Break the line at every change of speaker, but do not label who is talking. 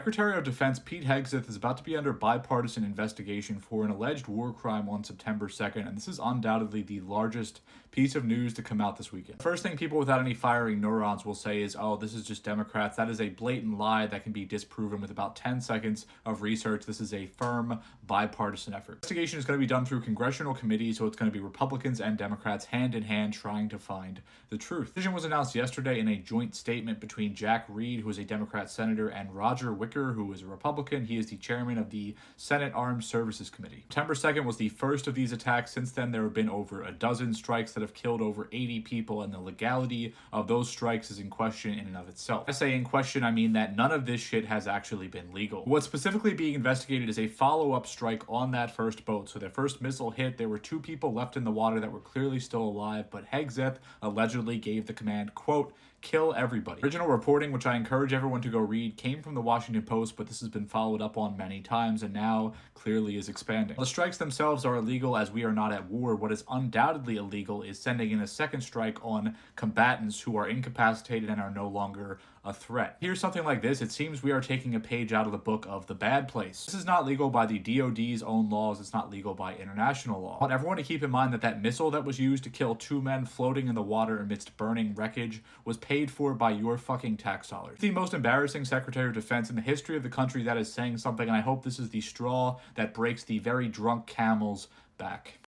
Secretary of Defense Pete Hegseth is about to be under bipartisan investigation for an alleged war crime on September 2nd, and this is undoubtedly the largest piece of news to come out this weekend. First thing people without any firing neurons will say is, oh, this is just Democrats. That is a blatant lie that can be disproven with about 10 seconds of research. This is a firm bipartisan effort. The investigation is going to be done through congressional committees, so it's going to be Republicans and Democrats hand in hand trying to find the truth. The decision was announced yesterday in a joint statement between Jack Reed, who is a Democrat senator, and Roger Wicker, who is a Republican. He is the chairman of the Senate Armed Services Committee. September 2nd was the first of these attacks. Since then, there have been over a dozen strikes that have killed over 80 people, and the legality of those strikes is in question in and of itself. I say in question, I mean that none of this shit has actually been legal. What's specifically being investigated is a follow-up strike on that first boat. So their first missile hit, there were 2 people left in the water that were clearly still alive, but Hegseth allegedly gave the command, quote, kill everybody. Original reporting, which I encourage everyone to go read, came from the Washington Post, but this has been followed up on many times and now clearly is expanding. The strikes themselves are illegal as we are not at war. What is undoubtedly illegal is sending in a second strike on combatants who are incapacitated and are no longer a threat. Here's something like this. It seems we are taking a page out of the book of The Bad Place. This is not legal by the DOD's own laws. It's not legal by international law. I want everyone to keep in mind that that missile that was used to kill 2 men floating in the water amidst burning wreckage was paid for by your fucking tax dollars. The most embarrassing Secretary of Defense in the history of the country that is saying something, and I hope this is the straw that breaks the very drunk camel's back.